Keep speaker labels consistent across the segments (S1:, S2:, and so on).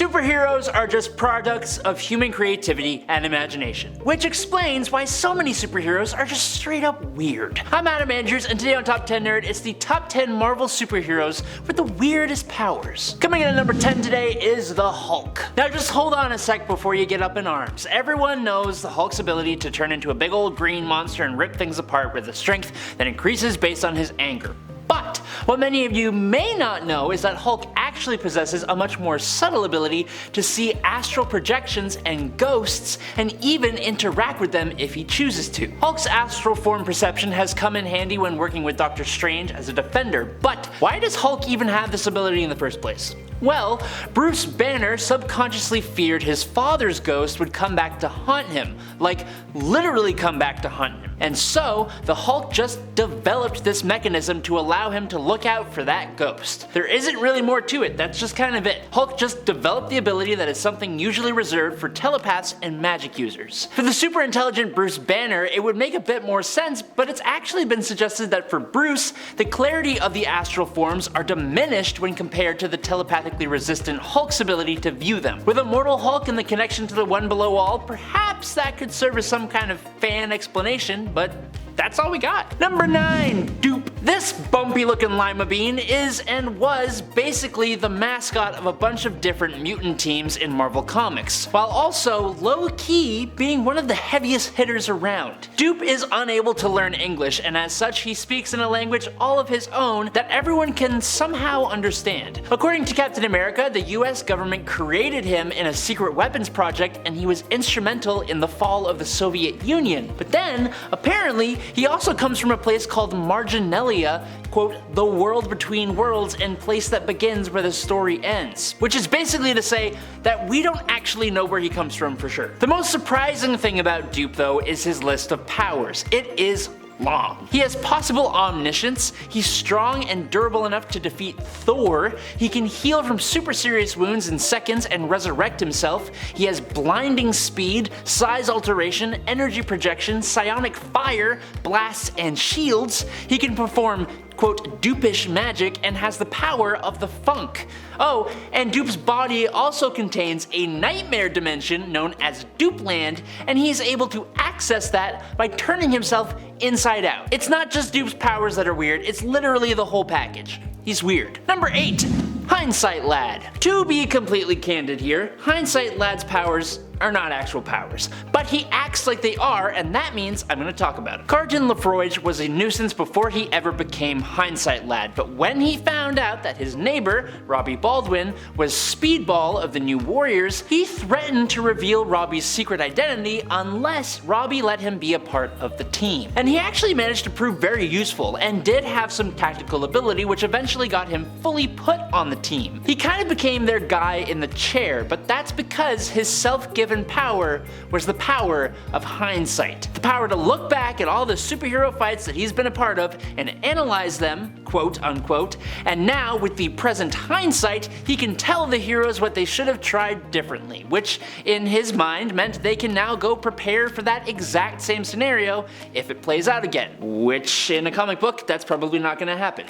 S1: Superheroes are just products of human creativity and imagination, which explains why so many superheroes are just straight up weird. I'm Adam Andrews, and today on Top 10 Nerd, it's the top 10 Marvel superheroes with the weirdest powers. Coming in at number 10 today is the Hulk. Now just hold on a sec before you get up in arms. Everyone knows the Hulk's ability to turn into a big old green monster and rip things apart with a strength that increases based on his anger. But what many of you may not know is that Hulk actually possesses a much more subtle ability to see astral projections and ghosts, and even interact with them if he chooses to. Hulk's astral form perception has come in handy when working with Doctor Strange as a defender, but why does Hulk even have this ability in the first place? Well, Bruce Banner subconsciously feared his father's ghost would come back to haunt him, like literally come back to haunt him. And so, the Hulk just developed this mechanism to allow him to look out for that ghost. There isn't really more to it, that's just kind of it. Hulk just developed the ability that is something usually reserved for telepaths and magic users. For the super intelligent Bruce Banner, it would make a bit more sense, but it's actually been suggested that for Bruce, the clarity of the astral forms are diminished when compared to the telepathically resistant Hulk's ability to view them. With Immortal Hulk and the connection to the One Below All, perhaps that could serve as some kind of fan explanation, but that's all we got. Number 9, Doop. This bumpy looking lima bean is and was basically the mascot of a bunch of different mutant teams in Marvel Comics, while also low-key being one of the heaviest hitters around. Doop is unable to learn English, and as such he speaks in a language all of his own that everyone can somehow understand. According to Captain America, the US government created him in a secret weapons project, and he was instrumental in the fall of the Soviet Union. But then, apparently, he also comes from a place called Marginalia, quote, the world between worlds and place that begins where the story ends. Which is basically to say that we don't actually know where he comes from for sure. The most surprising thing about Doop though is his list of powers. It is long. He has possible omniscience, he's strong and durable enough to defeat Thor, he can heal from super serious wounds in seconds and resurrect himself, he has blinding speed, size alteration, energy projection, psionic fire, blasts and shields, he can perform quote, Doopish magic and has the power of the funk. Oh, and Doop's body also contains a nightmare dimension known as Doopland, and he is able to access that by turning himself inside out. It's not just Doop's powers that are weird, it's literally the whole package. He's weird. Number 8. Hindsight Lad. To be completely candid here, Hindsight Lad's powers are not actual powers, but he acts like they are, and that means I'm gonna talk about it. Carton Lafroige was a nuisance before he ever became Hindsight Lad, but when he found out that his neighbor, Robbie Baldwin, was Speedball of the New Warriors, he threatened to reveal Robbie's secret identity unless Robbie let him be a part of the team. And he actually managed to prove very useful, and did have some tactical ability which eventually got him fully put on the team. He kind of became their guy in the chair, but that's because his self-given power was the power of hindsight. The power to look back at all the superhero fights that he's been a part of and analyze them, quote unquote, and now with the present hindsight, he can tell the heroes what they should have tried differently, which in his mind meant they can now go prepare for that exact same scenario if it plays out again, which in a comic book, that's probably not gonna happen.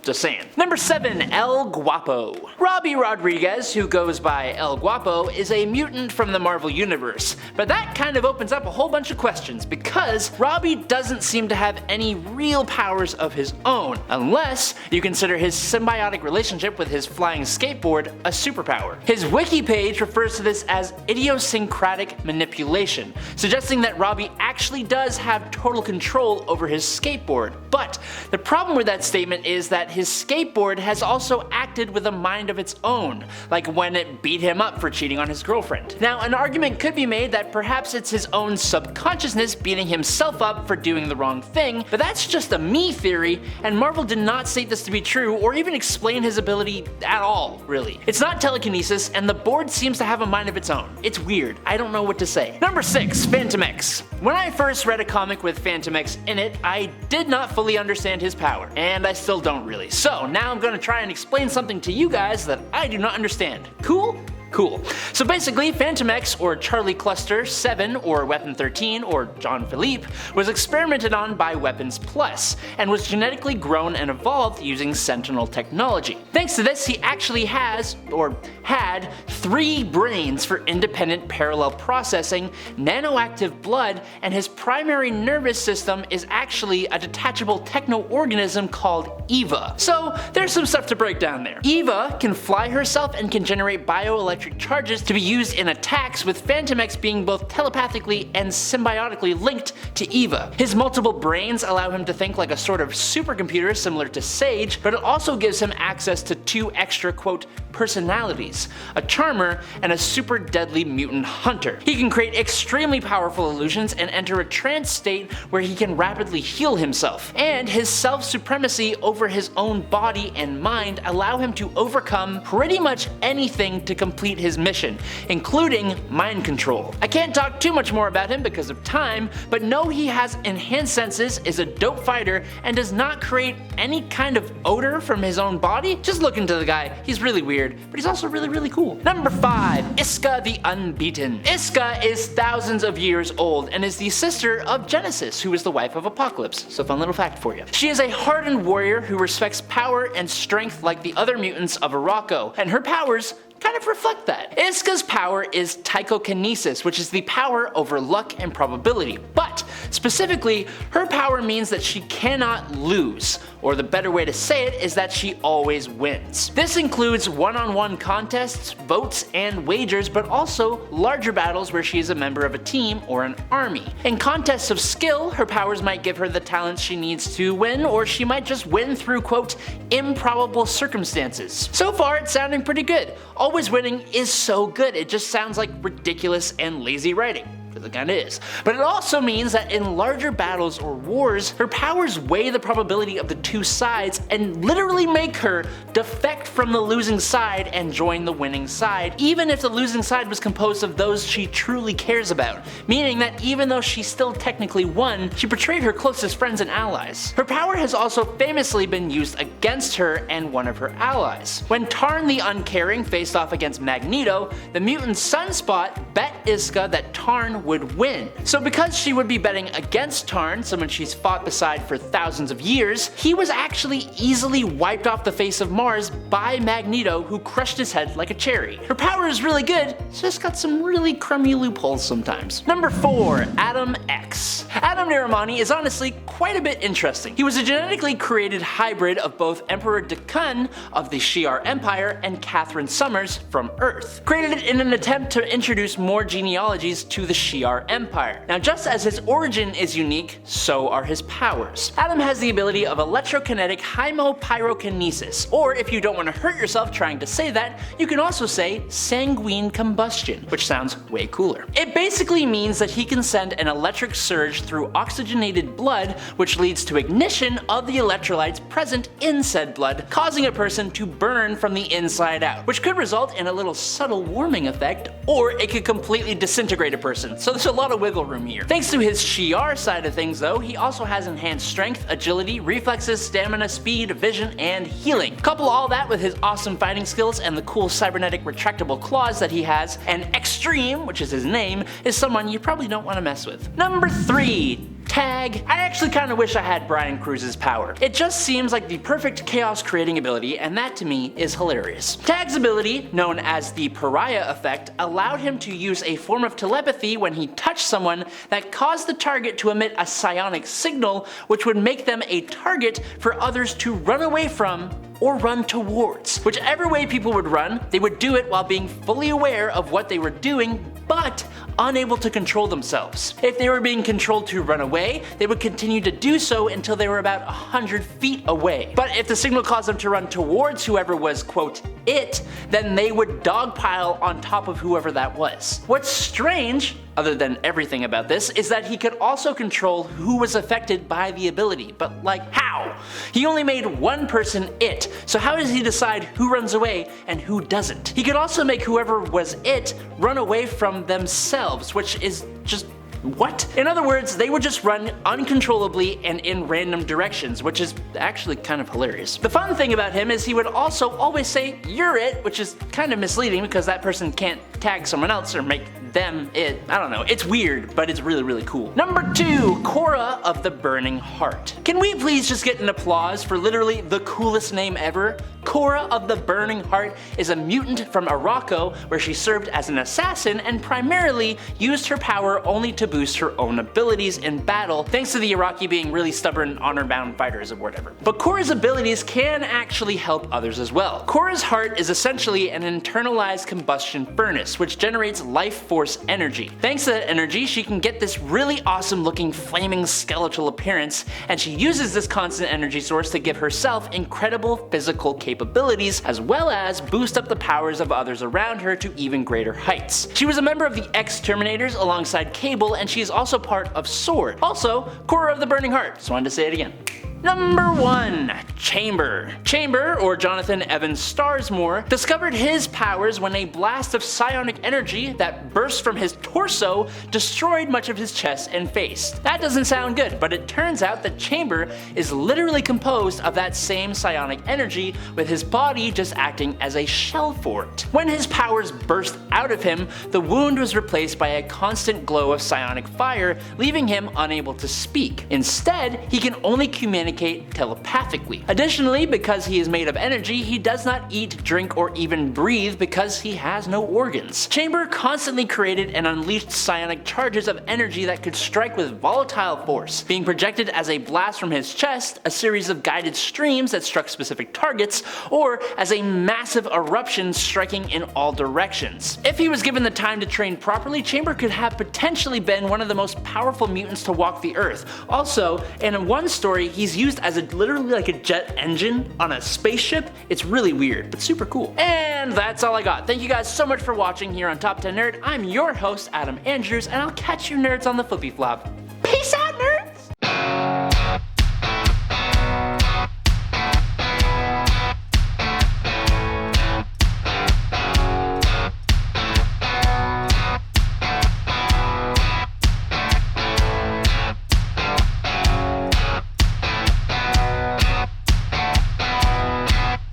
S1: Just saying. Number 7, El Guapo. Robbie Rodriguez, who goes by El Guapo, is a mutant from the Marvel Universe, but that kind of opens up a whole bunch of questions because Robbie doesn't seem to have any real powers of his own, unless you consider his symbiotic relationship with his flying skateboard a superpower. His wiki page refers to this as idiosyncratic manipulation, suggesting that Robbie actually does have total control over his skateboard, but the problem with that statement is that his skateboard has also acted with a mind of its own, like when it beat him up for cheating on his girlfriend. Now, an argument could be made that perhaps it's his own subconsciousness beating himself up for doing the wrong thing, but that's just a me theory, and Marvel did not state this to be true or even explain his ability at all, really. It's not telekinesis, and the board seems to have a mind of its own. It's weird. I don't know what to say. Number 6, Fantomex. When I first read a comic with Fantomex in it, I did not fully understand his power, and I still don't really. So now I'm gonna try and explain something to you guys that I do not understand. Cool? Cool. So basically, Fantomex, or Charlie Cluster 7, or Weapon 13, or John Philippe, was experimented on by Weapons Plus, and was genetically grown and evolved using Sentinel technology. Thanks to this, he actually has, or had, 3 brains for independent parallel processing, nanoactive blood, and his primary nervous system is actually a detachable techno-organism called Eva. So there's some stuff to break down there. Eva can fly herself and can generate bioelectric charges to be used in attacks, with Fantomex being both telepathically and symbiotically linked to Eva. His multiple brains allow him to think like a sort of supercomputer similar to Sage, but it also gives him access to 2 extra, quote, personalities, a charmer and a super deadly mutant hunter. He can create extremely powerful illusions and enter a trance state where he can rapidly heal himself. And his self-supremacy over his own body and mind allow him to overcome pretty much anything to complete his mission, including mind control. I can't talk too much more about him because of time, but know he has enhanced senses, is a dope fighter, and does not create any kind of odor from his own body. Just look into the guy, he's really weird, but he's also really cool. Number 5. Isca The Unbeaten. Isca is thousands of years old and is the sister of Genesis, who is the wife of Apocalypse, so fun little fact for you. She is a hardened warrior who respects power and strength like the other mutants of Araco, and her powers kind of reflect that. Isca's power is tychokinesis, which is the power over luck and probability, but specifically, her power means that she cannot lose, or the better way to say it is that she always wins. This includes one-on-one contests, votes, and wagers, but also larger battles where she is a member of a team or an army. In contests of skill, her powers might give her the talents she needs to win, or she might just win through, quote, improbable circumstances. So far, it's sounding pretty good. Always winning is so good, it just sounds like ridiculous and lazy writing. It kinda is. But it also means that in larger battles or wars, her powers weigh the probability of the 2 sides and literally make her defect from the losing side and join the winning side, even if the losing side was composed of those she truly cares about, meaning that even though she still technically won, she betrayed her closest friends and allies. Her power has also famously been used against her and one of her allies. When Tarn the Uncaring faced off against Magneto, the mutant Sunspot bet Isca that Tarn would win. So because she would be betting against Tarn, someone she's fought beside for thousands of years, he was actually easily wiped off the face of Mars by Magneto, who crushed his head like a cherry. Her power is really good, it's just got some really crummy loopholes sometimes. Number 4. Adam X. Adam Naramani is honestly quite a bit interesting. He was a genetically created hybrid of both Emperor Dekun of the Shi'ar Empire and Catherine Summers from Earth, created in an attempt to introduce more genealogies to the Shi'ar Empire. Now, just as his origin is unique, so are his powers. Adam has the ability of electrokinetic hymopyrokinesis, or if you don't want to hurt yourself trying to say that, you can also say sanguine combustion, which sounds way cooler. It basically means that he can send an electric surge through oxygenated blood, which leads to ignition of the electrolytes present in said blood, causing a person to burn from the inside out, which could result in a little subtle warming effect, or it could completely disintegrate a person. So there's a lot of wiggle room here. Thanks to his Shi'ar side of things though, he also has enhanced strength, agility, reflexes, stamina, speed, vision, and healing. Couple all that with his awesome fighting skills and the cool cybernetic retractable claws that he has, and Extreme, which is his name, is someone you probably don't want to mess with. Number 3. Tag. I actually kinda wish I had Brian Cruz's power. It just seems like the perfect chaos creating ability, and that to me is hilarious. Tag's ability, known as the Pariah effect, allowed him to use a form of telepathy when he touched someone that caused the target to emit a psionic signal, which would make them a target for others to run away from or run towards. Whichever way people would run, they would do it while being fully aware of what they were doing, but unable to control themselves. If they were being controlled to run away, they would continue to do so until they were about 100 feet away. But if the signal caused them to run towards whoever was, quote, it, then they would dogpile on top of whoever that was. What's strange, other than everything about this, is that he could also control who was affected by the ability, but like how? He only made one person it, so how does he decide who runs away and who doesn't? He could also make whoever was it run away from themselves, which is just what? In other words, they would just run uncontrollably and in random directions, which is actually kind of hilarious. The fun thing about him is he would also always say, "You're it," which is kind of misleading because that person can't tag someone else or make them it. I don't know. It's weird, but it's really, really cool. Number 2, Khora of the Burning Heart. Can we please just get an applause for literally the coolest name ever? Khora of the Burning Heart is a mutant from Morocco where she served as an assassin and primarily used her power only to boost her own abilities in battle, thanks to the Iraqi being really stubborn, honor-bound fighters or whatever. But Khora's abilities can actually help others as well. Khora's heart is essentially an internalized combustion furnace, which generates life force energy. Thanks to that energy, she can get this really awesome looking flaming skeletal appearance, and she uses this constant energy source to give herself incredible physical capabilities, as well as boost up the powers of others around her to even greater heights. She was a member of the X-Terminators alongside Cable, and she is also part of Sword. Also, Khora of the Burning Heart. Just wanted to say it again. Number 1, Chamber. Chamber, or Jonathan Evans Starsmore, discovered his powers when a blast of psionic energy that burst from his torso destroyed much of his chest and face. That doesn't sound good, but it turns out that Chamber is literally composed of that same psionic energy, with his body just acting as a shell for it. When his powers burst out of him, the wound was replaced by a constant glow of psionic fire, leaving him unable to speak. Instead, he can only communicate telepathically. Additionally, because he is made of energy, he does not eat, drink, or even breathe because he has no organs. Chamber constantly created and unleashed psionic charges of energy that could strike with volatile force, being projected as a blast from his chest, a series of guided streams that struck specific targets, or as a massive eruption striking in all directions. If he was given the time to train properly, Chamber could have potentially been one of the most powerful mutants to walk the earth. Also, in one story, he's used as literally like a jet engine on a spaceship. It's really weird, but super cool. And that's all I got. Thank you guys so much for watching here on Top 10 Nerd. I'm your host, Adam Andrews, and I'll catch you nerds on the flippy flop.